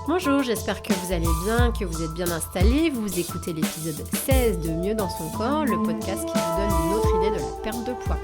Bonjour, j'espère que vous allez bien, que vous êtes bien installés. Vous écoutez l'épisode 16 de Mieux dans son corps, le podcast qui vous donne une autre idée de la perte de poids.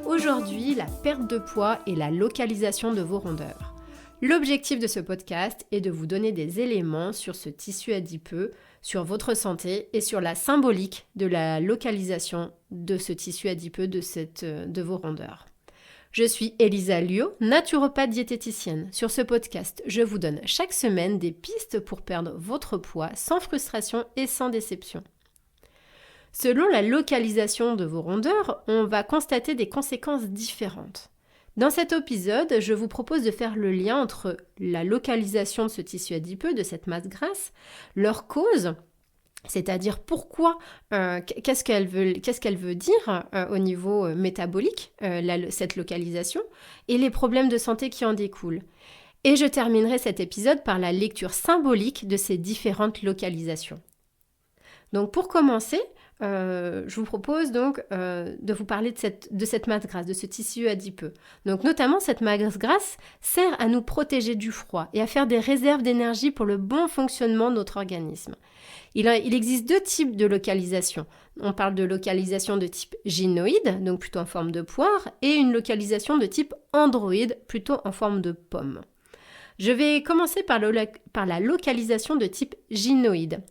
Aujourd'hui, la perte de poids et la localisation de vos rondeurs. L'objectif de ce podcast est de vous donner des éléments sur ce tissu adipeux, sur votre santé et sur la symbolique de la localisation de ce tissu adipeux de vos rondeurs. Je suis Elisa Liot, naturopathe diététicienne. Sur ce podcast, je vous donne chaque semaine des pistes pour perdre votre poids sans frustration et sans déception. Selon la localisation de vos rondeurs, on va constater des conséquences différentes. Dans cet épisode, je vous propose de faire le lien entre la localisation de ce tissu adipeux, de cette masse grasse, leurs causes, c'est-à-dire pourquoi, qu'est-ce qu'elle veut dire au niveau métabolique, cette localisation, et les problèmes de santé qui en découlent. Et je terminerai cet épisode par la lecture symbolique de ces différentes localisations. Donc pour commencer, je vous propose donc de vous parler de cette masse grasse, de ce tissu adipeux. Donc notamment cette masse grasse sert à nous protéger du froid et à faire des réserves d'énergie pour le bon fonctionnement de notre organisme. Il existe deux types de localisation. On parle de localisation de type gynoïde, donc plutôt en forme de poire, et une localisation de type androïde, plutôt en forme de pomme. Je vais commencer par la localisation de type gynoïde.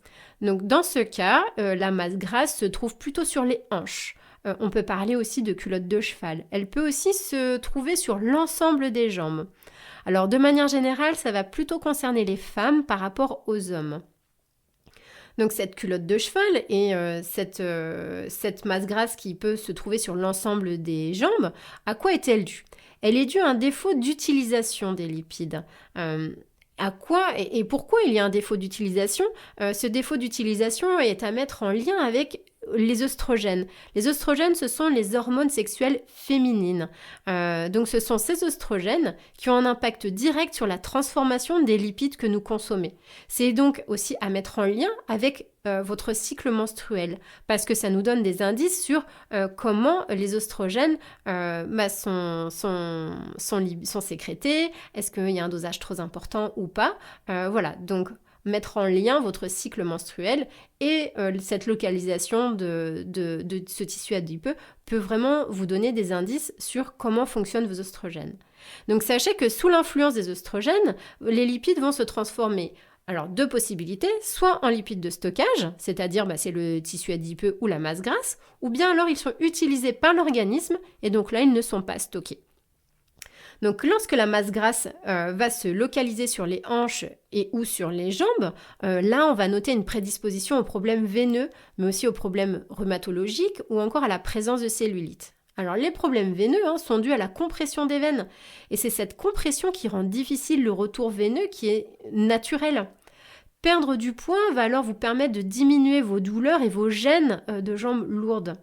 Donc dans ce cas, la masse grasse se trouve plutôt sur les hanches. On peut parler aussi de culotte de cheval. Elle peut aussi se trouver sur l'ensemble des jambes. Alors de manière générale, ça va plutôt concerner les femmes par rapport aux hommes. Donc cette culotte de cheval et cette masse grasse qui peut se trouver sur l'ensemble des jambes, à quoi est-elle due ? Elle est due à un défaut d'utilisation des lipides. À quoi et pourquoi il y a un défaut d'utilisation ? Ce défaut d'utilisation est à mettre en lien avec les œstrogènes. Les œstrogènes, ce sont les hormones sexuelles féminines. Donc ce sont ces œstrogènes qui ont un impact direct sur la transformation des lipides que nous consommons. C'est donc aussi à mettre en lien avec votre cycle menstruel, parce que ça nous donne des indices sur comment les œstrogènes sont sécrétés, est-ce qu'il y a un dosage trop important ou pas. Voilà, donc mettre en lien votre cycle menstruel et cette localisation de ce tissu adipeux peut vraiment vous donner des indices sur comment fonctionnent vos œstrogènes. Donc sachez que sous l'influence des œstrogènes, les lipides vont se transformer. Alors, deux possibilités, soit en lipides de stockage, c'est-à-dire c'est le tissu adipeux ou la masse grasse, ou bien alors ils sont utilisés par l'organisme et donc là, ils ne sont pas stockés. Donc, lorsque la masse grasse va se localiser sur les hanches et ou sur les jambes, là, on va noter une prédisposition aux problèmes veineux, mais aussi aux problèmes rhumatologiques ou encore à la présence de cellulite. Alors, les problèmes veineux sont dus à la compression des veines. Et c'est cette compression qui rend difficile le retour veineux qui est naturel. Perdre du poids va alors vous permettre de diminuer vos douleurs et vos gênes de jambes lourdes.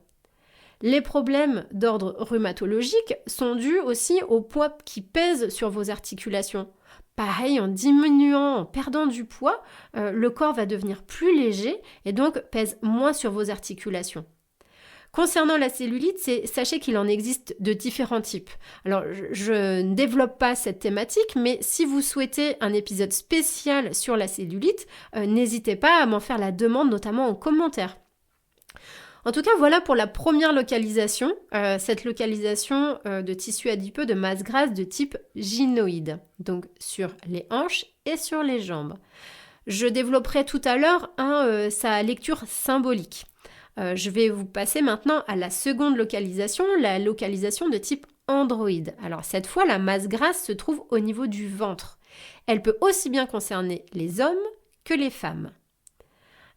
Les problèmes d'ordre rhumatologique sont dus aussi au poids qui pèse sur vos articulations. Pareil, en diminuant, en perdant du poids, le corps va devenir plus léger et donc pèse moins sur vos articulations. Concernant la cellulite, sachez qu'il en existe de différents types. Alors, je ne développe pas cette thématique, mais si vous souhaitez un épisode spécial sur la cellulite, n'hésitez pas à m'en faire la demande, notamment en commentaire. En tout cas, voilà pour la première localisation, cette localisation de tissu adipeux de masse grasse de type gynoïde, donc sur les hanches et sur les jambes. Je développerai tout à l'heure sa lecture symbolique. Je vais vous passer maintenant à la seconde localisation, la localisation de type androïde. Alors cette fois, la masse grasse se trouve au niveau du ventre. Elle peut aussi bien concerner les hommes que les femmes.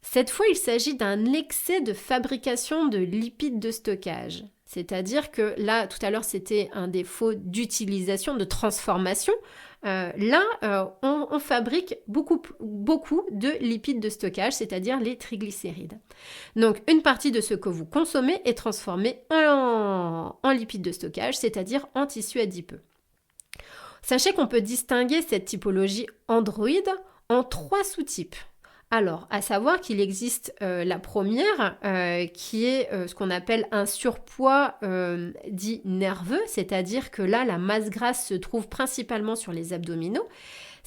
Cette fois, il s'agit d'un excès de fabrication de lipides de stockage. C'est-à-dire que là, tout à l'heure, c'était un défaut d'utilisation, de transformation. On fabrique beaucoup de lipides de stockage, c'est-à-dire les triglycérides. Donc, une partie de ce que vous consommez est transformée en lipides de stockage, c'est-à-dire en tissu adipeux. Sachez qu'on peut distinguer cette typologie androïde en 3 sous-types. Alors, à savoir qu'il existe la première qui est ce qu'on appelle un surpoids dit nerveux, c'est-à-dire que là, la masse grasse se trouve principalement sur les abdominaux.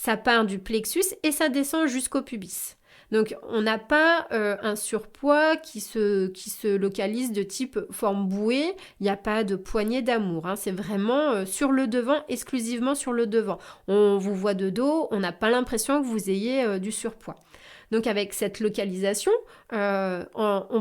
ça part du plexus et ça descend jusqu'au pubis. Donc, on n'a pas un surpoids qui se localise de type forme bouée. Il n'y a pas de poignée d'amour. C'est vraiment sur le devant, exclusivement sur le devant. On vous voit de dos, on n'a pas l'impression que vous ayez du surpoids. Donc avec cette localisation, on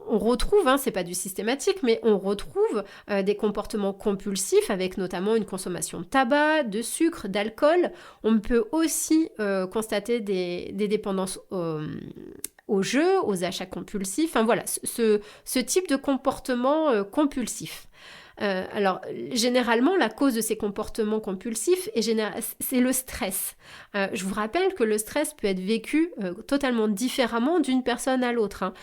retrouve, c'est pas du systématique, mais on retrouve des comportements compulsifs avec notamment une consommation de tabac, de sucre, d'alcool. On peut aussi constater des dépendances aux jeux, aux achats compulsifs. Enfin voilà, ce type de comportement compulsif. Alors, généralement, la cause de ces comportements compulsifs, c'est le stress. Je vous rappelle que le stress peut être vécu totalement différemment d'une personne à l'autre.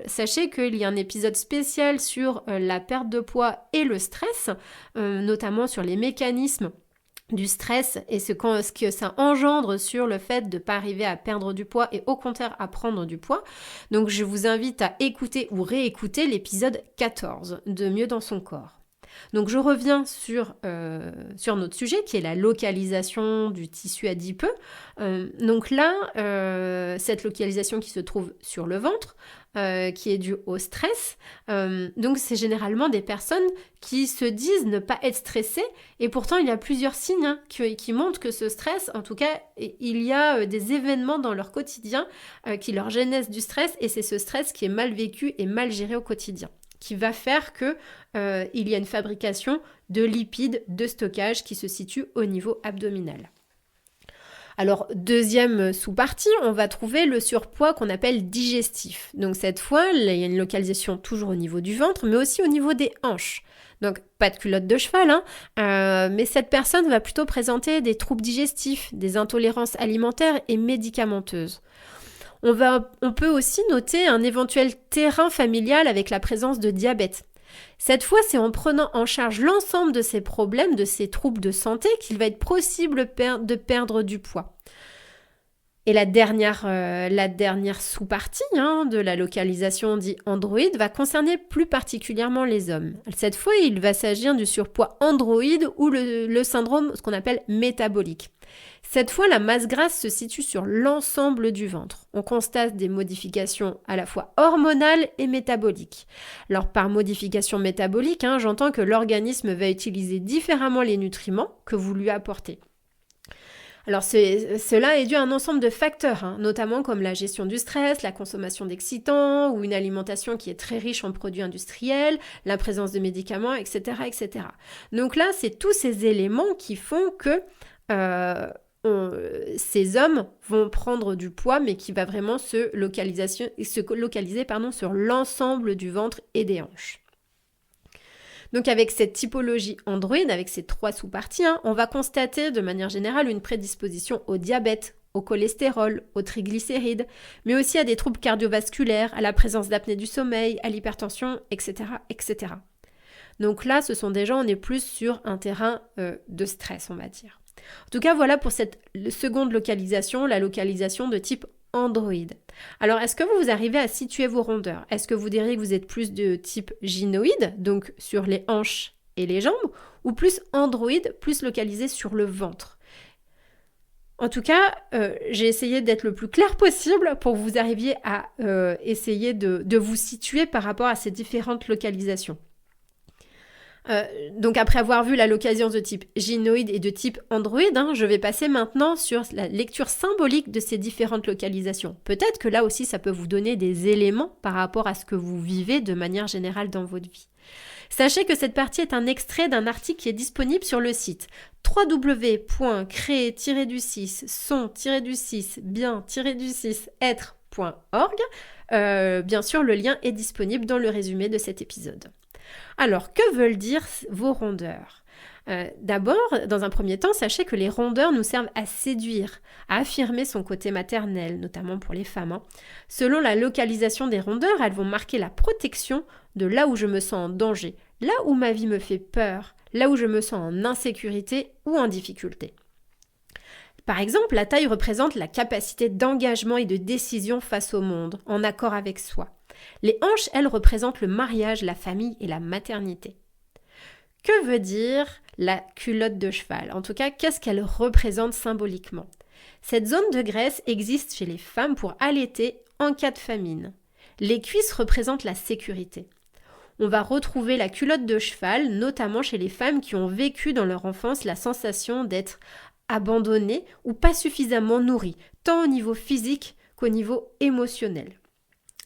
Sachez qu'il y a un épisode spécial sur la perte de poids et le stress, notamment sur les mécanismes du stress et ce que ça engendre sur le fait de ne pas arriver à perdre du poids et au contraire à prendre du poids. Donc je vous invite à écouter ou réécouter l'épisode 14 de Mieux dans son corps. Donc je reviens sur notre sujet qui est la localisation du tissu adipeux. Donc là, cette localisation qui se trouve sur le ventre, qui est due au stress, donc c'est généralement des personnes qui se disent ne pas être stressées et pourtant il y a plusieurs signes qui montrent que ce stress, en tout cas il y a des événements dans leur quotidien qui leur génèrent du stress et c'est ce stress qui est mal vécu et mal géré au quotidien, qui va faire que il y a une fabrication de lipides de stockage qui se situe au niveau abdominal. Alors, deuxième sous-partie, on va trouver le surpoids qu'on appelle digestif. Donc cette fois, il y a une localisation toujours au niveau du ventre, mais aussi au niveau des hanches. Donc, pas de culotte de cheval, mais cette personne va plutôt présenter des troubles digestifs, des intolérances alimentaires et médicamenteuses. On peut aussi noter un éventuel terrain familial avec la présence de diabète. Cette fois, c'est en prenant en charge l'ensemble de ces problèmes, de ces troubles de santé, qu'il va être possible de perdre du poids. Et la dernière sous-partie de la localisation dite androïde va concerner plus particulièrement les hommes. Cette fois, il va s'agir du surpoids androïde ou le syndrome, ce qu'on appelle métabolique. Cette fois, la masse grasse se situe sur l'ensemble du ventre. On constate des modifications à la fois hormonales et métaboliques. Alors, par modification métabolique, j'entends que l'organisme va utiliser différemment les nutriments que vous lui apportez. Alors, cela est dû à un ensemble de facteurs, notamment comme la gestion du stress, la consommation d'excitants ou une alimentation qui est très riche en produits industriels, la présence de médicaments, etc., etc. Donc là, c'est tous ces éléments qui font que ces hommes vont prendre du poids, mais qui va vraiment se localiser sur l'ensemble du ventre et des hanches. Donc avec cette typologie androïde, avec ces 3 sous-parties, on va constater de manière générale une prédisposition au diabète, au cholestérol, aux triglycérides, mais aussi à des troubles cardiovasculaires, à la présence d'apnée du sommeil, à l'hypertension, etc., etc. Donc là, ce sont des gens, on est plus sur un terrain de stress, on va dire. En tout cas, voilà pour cette seconde localisation, la localisation de type androïde. Alors, est-ce que vous arrivez à situer vos rondeurs ? Est-ce que vous diriez que vous êtes plus de type gynoïde, donc sur les hanches et les jambes, ou plus androïde, plus localisé sur le ventre ? En tout cas, j'ai essayé d'être le plus clair possible pour que vous arriviez à essayer de vous situer par rapport à ces différentes localisations. Donc après avoir vu la localisation de type gynoïde et de type androïde, je vais passer maintenant sur la lecture symbolique de ces différentes localisations. Peut-être que là aussi ça peut vous donner des éléments par rapport à ce que vous vivez de manière générale dans votre vie. Sachez que cette partie est un extrait d'un article qui est disponible sur le site www.créer-du-6son-bien-du-6-être.org. Bien sûr, le lien est disponible dans le résumé de cet épisode. Alors, que veulent dire vos rondeurs ? D'abord, dans un premier temps, sachez que les rondeurs nous servent à séduire, à affirmer son côté maternel, notamment pour les femmes. Selon la localisation des rondeurs, elles vont marquer la protection de là où je me sens en danger, là où ma vie me fait peur, là où je me sens en insécurité ou en difficulté. Par exemple, la taille représente la capacité d'engagement et de décision face au monde, en accord avec soi. Les hanches, elles, représentent le mariage, la famille et la maternité. Que veut dire la culotte de cheval? En tout cas, qu'est-ce qu'elle représente symboliquement? Cette zone de graisse existe chez les femmes pour allaiter en cas de famine. Les cuisses représentent la sécurité. On va retrouver la culotte de cheval, notamment chez les femmes qui ont vécu dans leur enfance la sensation d'être abandonnées ou pas suffisamment nourries, tant au niveau physique qu'au niveau émotionnel.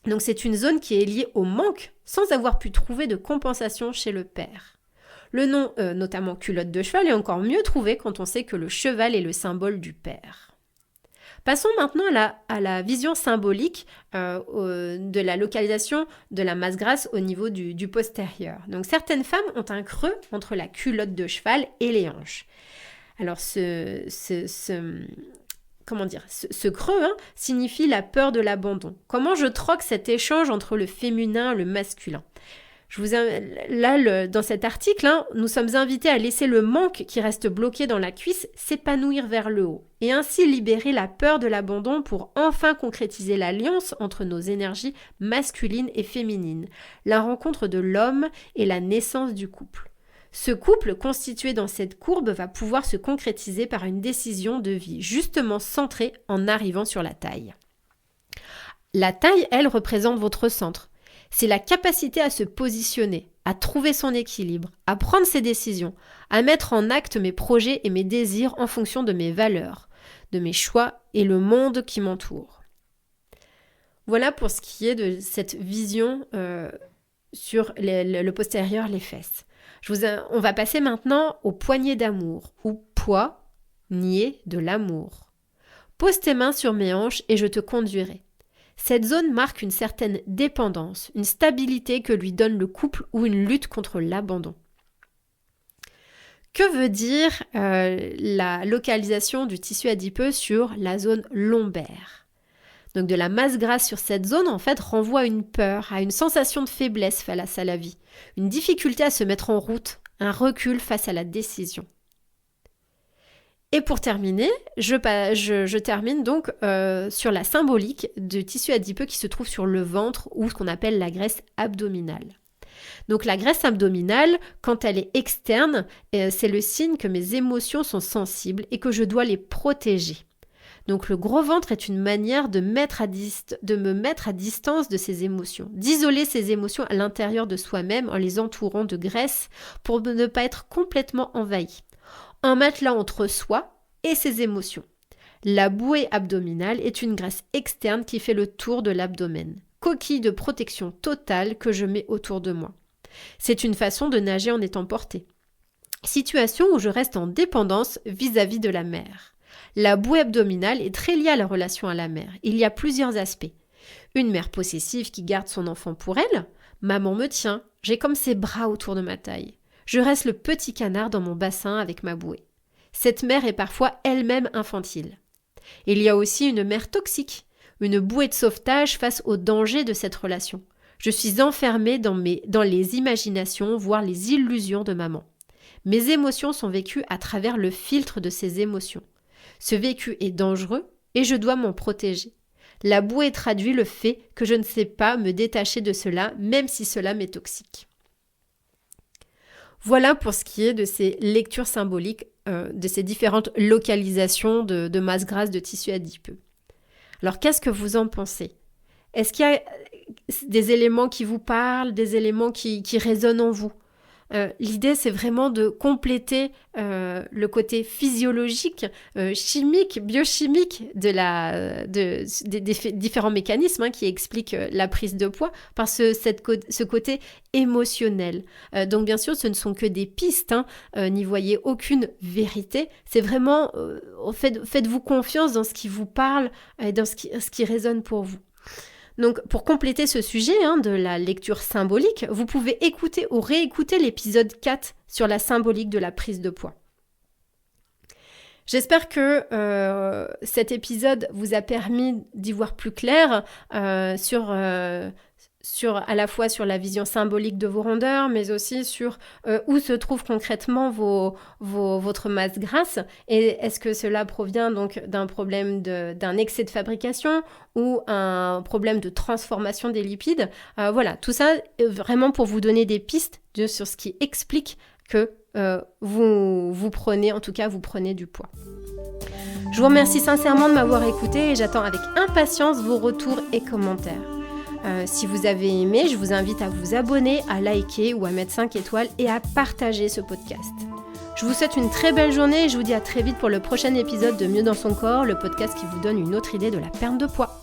Donc c'est une zone qui est liée au manque sans avoir pu trouver de compensation chez le père. Le nom, notamment culotte de cheval, est encore mieux trouvé quand on sait que le cheval est le symbole du père. Passons maintenant à la vision symbolique de la localisation de la masse grasse au niveau du postérieur. Donc certaines femmes ont un creux entre la culotte de cheval et les hanches. Alors ce creux signifie la peur de l'abandon. Comment je troque cet échange entre le féminin et le masculin? Dans cet article, nous sommes invités à laisser le manque qui reste bloqué dans la cuisse s'épanouir vers le haut et ainsi libérer la peur de l'abandon pour enfin concrétiser l'alliance entre nos énergies masculines et féminines, la rencontre de l'homme et la naissance du couple. Ce couple constitué dans cette courbe va pouvoir se concrétiser par une décision de vie justement centrée en arrivant sur la taille. La taille, elle, représente votre centre. C'est la capacité à se positionner, à trouver son équilibre, à prendre ses décisions, à mettre en acte mes projets et mes désirs en fonction de mes valeurs, de mes choix et le monde qui m'entoure. Voilà pour ce qui est de cette vision sur le postérieur, les fesses. On va passer maintenant aux poignées d'amour, ou poignée de l'amour. Pose tes mains sur mes hanches et je te conduirai. Cette zone marque une certaine dépendance, une stabilité que lui donne le couple ou une lutte contre l'abandon. Que veut dire la localisation du tissu adipeux sur la zone lombaire? Donc de la masse grasse sur cette zone, en fait, renvoie à une peur, à une sensation de faiblesse face à la vie, une difficulté à se mettre en route, un recul face à la décision. Et pour terminer, je termine donc sur la symbolique du tissu adipeux qui se trouve sur le ventre ou ce qu'on appelle la graisse abdominale. Donc la graisse abdominale, quand elle est externe, c'est le signe que mes émotions sont sensibles et que je dois les protéger. Donc le gros ventre est une manière de me mettre à distance de ces émotions, d'isoler ces émotions à l'intérieur de soi-même en les entourant de graisse pour ne pas être complètement envahi. Un matelas entre soi et ses émotions. La bouée abdominale est une graisse externe qui fait le tour de l'abdomen, coquille de protection totale que je mets autour de moi. C'est une façon de nager en étant porté. Situation où je reste en dépendance vis-à-vis de la mère. La bouée abdominale est très liée à la relation à la mère. Il y a plusieurs aspects. Une mère possessive qui garde son enfant pour elle. Maman me tient, j'ai comme ses bras autour de ma taille. Je reste le petit canard dans mon bassin avec ma bouée. Cette mère est parfois elle-même infantile. Il y a aussi une mère toxique, une bouée de sauvetage face aux dangers de cette relation. Je suis enfermée dans les imaginations, voire les illusions de maman. Mes émotions sont vécues à travers le filtre de ces émotions. Ce vécu est dangereux et je dois m'en protéger. La bouée traduit le fait que je ne sais pas me détacher de cela, même si cela m'est toxique. Voilà pour ce qui est de ces lectures symboliques, de ces différentes localisations de masse grasse de tissu adipeux. Alors, qu'est-ce que vous en pensez? Est-ce qu'il y a des éléments qui vous parlent, des éléments qui résonnent en vous? L'idée, c'est vraiment de compléter le côté physiologique, chimique, biochimique des différents mécanismes qui expliquent la prise de poids par ce côté émotionnel. Donc bien sûr, ce ne sont que des pistes, n'y voyez aucune vérité. C'est vraiment, faites-vous confiance dans ce qui vous parle et dans ce qui résonne pour vous. Donc, pour compléter ce sujet de la lecture symbolique, vous pouvez écouter ou réécouter l'épisode 4 sur la symbolique de la prise de poids. J'espère que cet épisode vous a permis d'y voir plus clair à la fois sur la vision symbolique de vos rondeurs, mais aussi sur où se trouve concrètement votre masse grasse et est-ce que cela provient donc d'un problème d'un excès de fabrication ou un problème de transformation des lipides. Voilà, tout ça vraiment pour vous donner des pistes sur ce qui explique que vous prenez du poids. Je vous remercie sincèrement de m'avoir écouté et j'attends avec impatience vos retours et commentaires. Si vous avez aimé, je vous invite à vous abonner, à liker ou à mettre 5 étoiles et à partager ce podcast. Je vous souhaite une très belle journée et je vous dis à très vite pour le prochain épisode de Mieux dans son corps, le podcast qui vous donne une autre idée de la perte de poids.